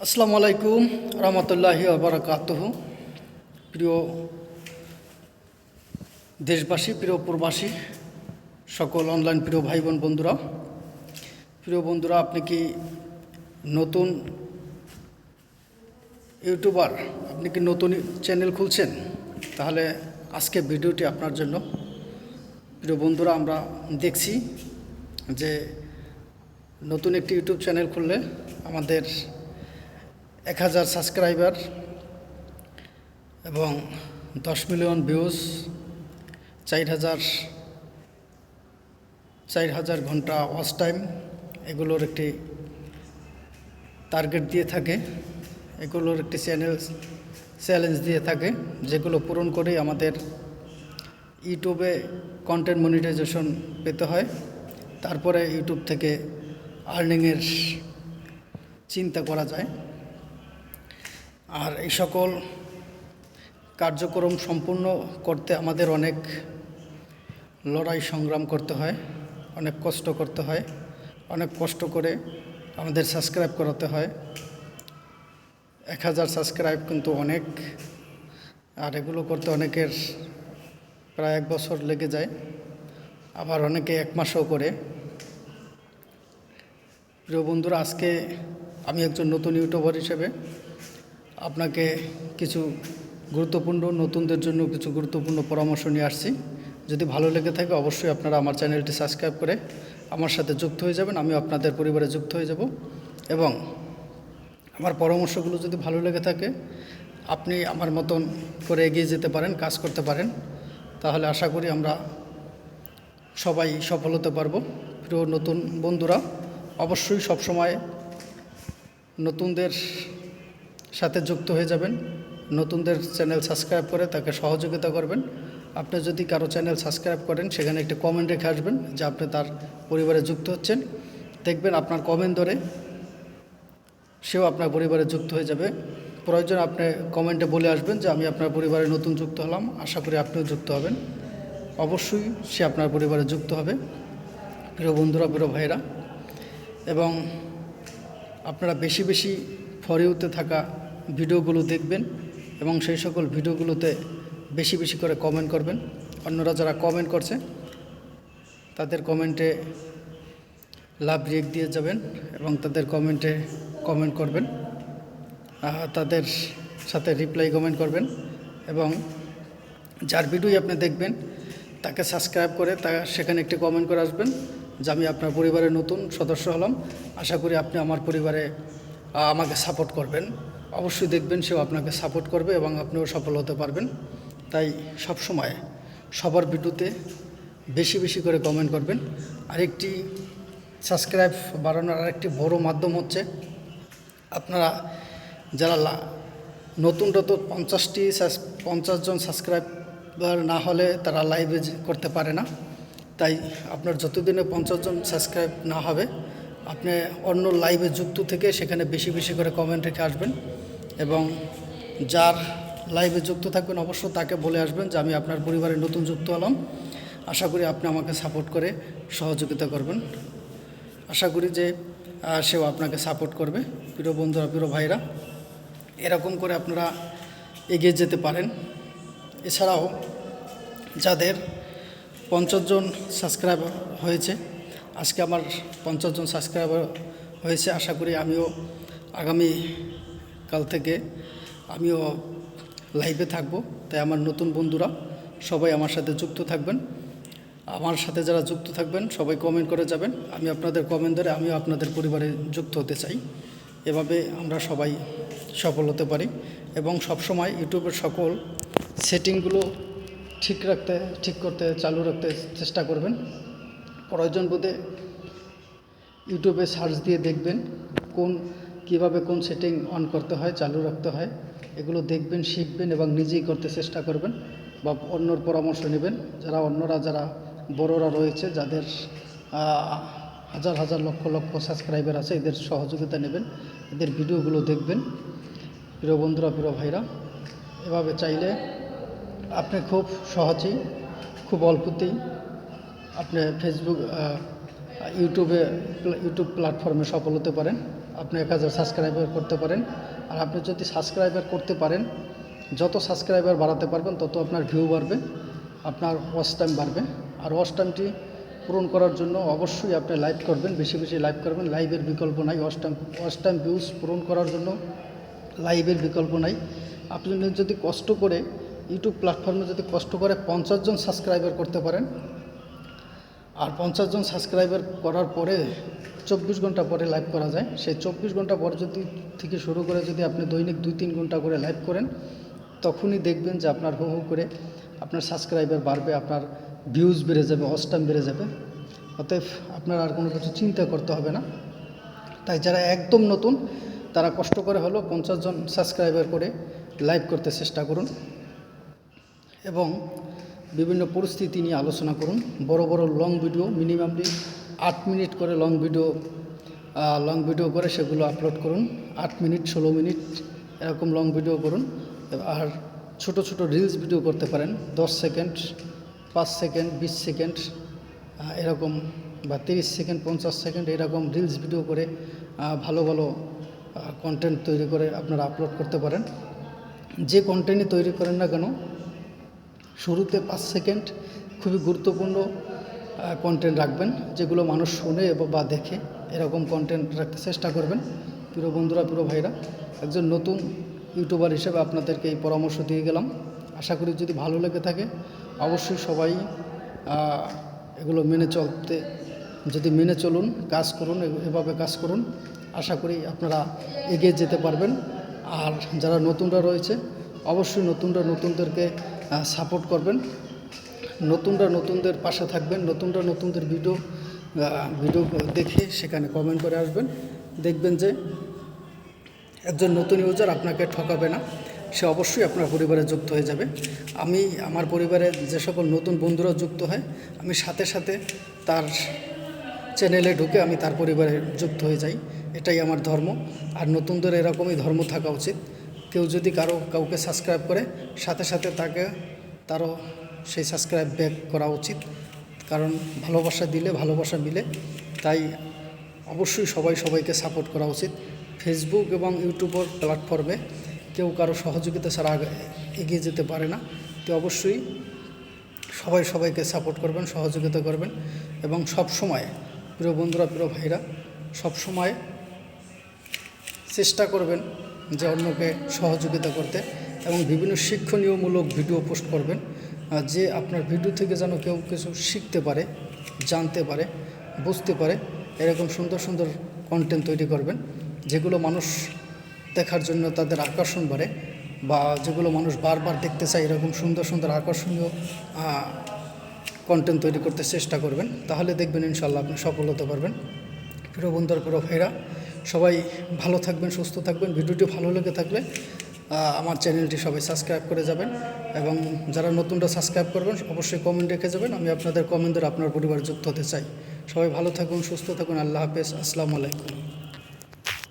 আসসালামু আলাইকুম রহমতুল্লাহি বারাকাতুহু। প্রিয় দেশবাসী, প্রিয় প্রবাসী, সকল অনলাইন প্রিয় ভাই বোন বন্ধুরা, আপনি কি নতুন ইউটিউবার, আপনি কি নতুন চ্যানেল খুলছেন? তাহলে আজকে ভিডিওটি আপনার জন্য। প্রিয় বন্ধুরা, আমরা দেখছি যে নতুন একটি ইউটিউব চ্যানেল খুললে আমাদের 1000 সাবস্ক্রাইবার এবং 10 মিলিয়ন ভিউজ, 4000 ঘন্টা ওয়াচ টাইম, এগুলোর একটি টার্গেট দিয়ে থাকে, এগুলোর একটি চ্যালেঞ্জ দিয়ে থাকে, যেগুলো পূরণ করেই আমাদের ইউটিউবে কন্টেন্ট মনিটাইজেশন পেতে হয়। তারপরে ইউটিউব থেকে আর্নিংয়ের চিন্তা করা যায়। আর এই সকল কার্যক্রম সম্পূর্ণ করতে আমাদের অনেক লড়াই সংগ্রাম করতে হয়, অনেক কষ্ট করতে হয়, অনেক কষ্ট করে আমাদের সাবস্ক্রাইব করাতে হয়। 1000 সাবস্ক্রাইব কিন্তু অনেক, আর এগুলো করতে অনেকের প্রায় 1 বছর লেগে যায়, আবার অনেকে 1 মাসও করে। প্রিয় বন্ধুরা, আজকে আমি একজন নতুন ইউটিউবার হিসেবে আপনাকে কিছু নতুনদের জন্য কিছু গুরুত্বপূর্ণ পরামর্শ নিয়ে আসছি। যদি ভালো লেগে থাকে অবশ্যই আপনারা আমার চ্যানেলটি সাবস্ক্রাইব করে আমার সাথে যুক্ত হয়ে যাবেন, আমিও আপনাদের পরিবারে যুক্ত হয়ে যাব। এবং আমার পরামর্শগুলো যদি ভালো লেগে থাকে আপনি আমার মতন করে এগিয়ে যেতে পারেন, কাজ করতে পারেন, তাহলে আশা করি আমরা সবাই সফল হতে পারবো। প্রিয় নতুন বন্ধুরা, অবশ্যই সবসময় নতুনদের সাথে যুক্ত হয়ে যাবেন, নতুনদের চ্যানেল সাবস্ক্রাইব করে তাকে সহযোগিতা করবেন। আপনি যদি কারো চ্যানেল সাবস্ক্রাইব করেন সেখানে একটি কমেন্ট রেখে আসবেন যে আপনি তার পরিবারে যুক্ত হচ্ছেন। দেখবেন আপনার কমেন্ট ধরে সেও আপনার পরিবারে যুক্ত হয়ে যাবে। প্রয়োজন আপনি কমেন্টে বলে আসবেন যে আমি আপনার পরিবারে নতুন যুক্ত হলাম, আশা করি আপনিও যুক্ত হবেন। অবশ্যই সে আপনার পরিবারে যুক্ত হবে। প্রিয় বন্ধুরা, প্রিয় ভাইরা, এবং আপনারা বেশি বেশি ফর ইউতে থাকা ভিডিওগুলো দেখবেন এবং সেই সকল ভিডিওগুলোতে বেশি বেশি করে কমেন্ট করবেন। অন্যরা যারা কমেন্ট করছে তাদের কমেন্টে লাভ রিয়েক্ট দিয়ে যাবেন এবং তাদের কমেন্টে কমেন্ট করবেন, তাদের সাথে রিপ্লাই কমেন্ট করবেন। এবং যার ভিডিওই আপনি দেখবেন তাকে সাবস্ক্রাইব করে সেখানে একটি কমেন্ট করে আসবেন যে আমি আপনার পরিবারের নতুন সদস্য হলাম, আশা করি আপনি আমার পরিবারে আমাকে সাপোর্ট করবেন। অবশ্যই দেখবেন সেও আপনাকে সাপোর্ট করবে এবং আপনিও সফল হতে পারবেন। তাই সবসময় সবার ভিডিওতে বেশি বেশি করে কমেন্ট করবেন। আরেকটি সাবস্ক্রাইব বাড়ানোর আরেকটি বড় মাধ্যম হচ্ছে আপনারা যারা নতুন 50 জন সাবস্ক্রাইবার না হলে তারা লাইভে করতে পারে না। তাই আপনার যতদিনে 50 জন সাবস্ক্রাইব না হবে আপনি অন্য লাইভে যুক্ত থেকে সেখানে বেশি বেশি করে কমেন্ট রেখে আসবেন এবং যার লাইভে যুক্ত থাকবেন অবশ্য তাকে বলে আসবেন যে আমি আপনার পরিবারে নতুন যুক্ত হলাম, আশা করি আপনি আমাকে সাপোর্ট করে সহযোগিতা করবেন। আশা করি যে সেও আপনাকে সাপোর্ট করবে। প্রিয় বন্ধুরা, প্রিয় ভাইরা, এরকম করে আপনারা এগিয়ে যেতে পারেন। এছাড়াও যাদের 50 জন সাবস্ক্রাইবার হয়েছে, আজকে আমার 50 জন সাবস্ক্রাইবার হয়েছে, আশা করি আমিও আগামী কাল থেকে আমিও লাইভে থাকব। তাই আমার নতুন বন্ধুরা সবাই আমার সাথে যুক্ত থাকবেন। আমার সাথে যারা যুক্ত থাকবেন সবাই কমেন্ট করে যাবেন, আমি আপনাদের কমেন্ট ধরে আমিও আপনাদের পরিবারে যুক্ত হতে চাই। এভাবে আমরা সবাই সফল হতে পারি এবং সবসময় ইউটিউবের সকল সেটিংগুলো ঠিক করতে চালু রাখতে চেষ্টা করবেন। প্রয়োজন বোধে ইউটিউবে সার্চ দিয়ে দেখবেন কীভাবে কোন সেটিং অন করতে হয়, চালু রাখতে হয়, এগুলো দেখবেন, শিখবেন এবং নিজেই করতে চেষ্টা করবেন বা অন্যর পরামর্শ নেবেন। যারা বড়রা রয়েছে, যাদের হাজার হাজার লক্ষ লক্ষ সাবস্ক্রাইবার আছে, এদের সহযোগিতা নেবেন, এদের ভিডিওগুলো দেখবেন। প্রিয় বন্ধুরা, প্রিয় ভাইরা, এভাবে চাইলে আপনি খুব সহজেই, খুব অল্পতেই আপনি ইউটিউব প্ল্যাটফর্মে সফল হতে পারেন। আপনি 1000 সাবস্ক্রাইবার করতে পারেন। আর আপনি যদি সাবস্ক্রাইবার করতে পারেন, যত সাবস্ক্রাইবার বাড়াতে পারবেন তত আপনার ভিউ বাড়বে, আপনার ওয়াচ টাইম বাড়বে। আর ওয়াচ টাইমটি পূরণ করার জন্য অবশ্যই আপনি লাইভ করবেন, বেশি বেশি লাইভ করবেন। লাইভের বিকল্প নাই। ওয়াচ টাইম ভিউজ পূরণ করার জন্য লাইভের বিকল্প নাই। আপনি যদি কষ্ট করে ইউটিউব প্ল্যাটফর্মে যদি কষ্ট করে 50 জন সাবস্ক্রাইবার করতে পারেন, আর 50 জন সাবস্ক্রাইবার করার পরে 24 ঘন্টা পরে লাইভ করা যায়, সেই 24 ঘন্টা পর যদি থেকে শুরু করে যদি আপনি দৈনিক 2-3 ঘন্টা করে লাইভ করেন, তখনই দেখবেন যে আপনার হু হু করে আপনার সাবস্ক্রাইবার বাড়বে, আপনার ভিউজ বেড়ে যাবে, ওয়াচ টাইম বেড়ে যাবে। অতএব আপনার আর কোনো কিছু চিন্তা করতে হবে না। তাই যারা একদম নতুন তারা কষ্ট করে হলেও 50 জন সাবস্ক্রাইবার করে লাইভ করতে চেষ্টা করুন এবং বিভিন্ন পরিস্থিতি নিয়ে আলোচনা করুন। বড় বড় লং ভিডিও, মিনিমামলি 8 মিনিট করে লং ভিডিও করে সেগুলো আপলোড করুন। 8 মিনিট, 16 মিনিট এরকম লং ভিডিও করুন। আর ছোট ছোট রিলস ভিডিও করতে পারেন, 10 সেকেন্ড, 5 সেকেন্ড, 20 সেকেন্ড এরকম, বা 30 সেকেন্ড, 50 সেকেন্ড এরকম রিলস ভিডিও করে ভালো ভালো কন্টেন্ট তৈরি করে আপনারা আপলোড করতে পারেন। যে কন্টেন্টই তৈরি করেন না কেন, শুরুতে 5 সেকেন্ড খুবই গুরুত্বপূর্ণ কন্টেন্ট রাখবেন, যেগুলো মানুষ শোনে বা দেখে, এরকম কন্টেন্ট রাখতে চেষ্টা করবেন। প্রিয় বন্ধুরা, প্রিয় ভাইরা, একজন নতুন ইউটিউবার হিসেবে আপনাদেরকে এই পরামর্শ দিয়ে গেলাম। আশা করি যদি ভালো লেগে থাকে অবশ্যই সবাই এগুলো মেনে চলুন, কাজ করুন, এভাবে কাজ করুন। আশা করি আপনারা এগিয়ে যেতে পারবেন। আর যারা নতুনরা রয়েছে অবশ্যই নতুনদেরকে সাপোর্ট করবেন, নতুনদের পাশে থাকবেন, নতুনদের ভিডিও দেখে সেখানে কমেন্ট করে আসবেন। দেখবেন যে একজন নতুন ইউজার আপনাকে ঠকাবে না, সে অবশ্যই আপনার পরিবারে যুক্ত হয়ে যাবে। আমি আমার পরিবারে যে সকল নতুন বন্ধুরা যুক্ত হয়, আমি সাথে সাথে তার চ্যানেলে ঢুকে আমি তার পরিবারে যুক্ত হয়ে যাই। এটাই আমার ধর্ম। আর নতুনদের এরকমই ধর্ম থাকা উচিত। কেউ যদি কাউকে সাবস্ক্রাইব করে, সাথে সাথে তারও সেই সাবস্ক্রাইব ব্যাক করা উচিত, কারণ ভালোবাসা দিলে ভালোবাসা মিলে। তাই অবশ্যই সবাইকে সাপোর্ট করা উচিত। ফেসবুক এবং ইউটিউবের প্ল্যাটফর্মে কেউ কারো সহযোগিতা ছাড়া এগিয়ে যেতে পারে না। তো অবশ্যই সবাইকে সাপোর্ট করবেন, সহযোগিতা করবেন এবং সব সময়, প্রিয় বন্ধুরা, প্রিয় ভাইরা, সব সময় চেষ্টা করবেন যে অন্যকে সহযোগিতা করতে এবং বিভিন্ন শিক্ষণীয়মূলক ভিডিও পোস্ট করবেন, যে আপনার ভিডিও থেকে যেন কেউ কিছু শিখতে পারে, জানতে পারে, বুঝতে পারে। এরকম সুন্দর সুন্দর কন্টেন্ট তৈরি করবেন, যেগুলো মানুষ দেখার জন্য তাদের আকর্ষণ বাড়ে, বা যেগুলো মানুষ বারবার দেখতে চায়। এরকম সুন্দর সুন্দর আকর্ষণীয় কন্টেন্ট তৈরি করতে চেষ্টা করবেন, তাহলে দেখবেন ইনশাল্লাহ আপনি সফল হতে পারবেন। প্রিয় বন্ধুরা, প্রিয় ভাইরা, সবাই ভালো থাকবেন, সুস্থ থাকবেন। ভিডিওটি ভালো লেগে থাকলে আমার চ্যানেলটি সবাই সাবস্ক্রাইব করে যাবেন এবং যারা নতুনরা সাবস্ক্রাইব করবেন অবশ্যই কমেন্ট রেখে যাবেন। আমি আপনাদের কমেন্ট দ্বারা আপনার পরিবার যুক্ত হতে চাই। সবাই ভালো থাকুন, সুস্থ থাকুন। আল্লাহ হাফেজ। আসসালামু আলাইকুম।